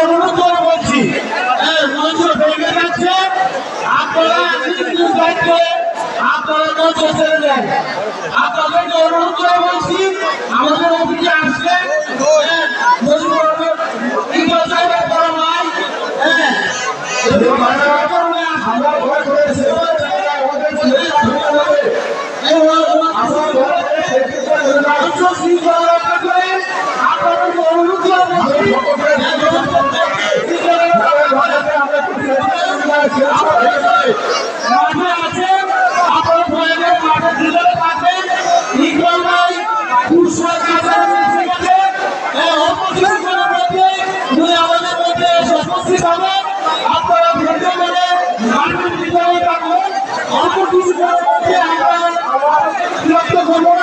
অনুরোধ করে বলছি, মঞ্চ ভেঙে যাচ্ছে, আপনারা ছেড়ে দেন। আপনাদেরকে অনুরোধ করে বলছি, আমাদের অফিসে আসলে করবো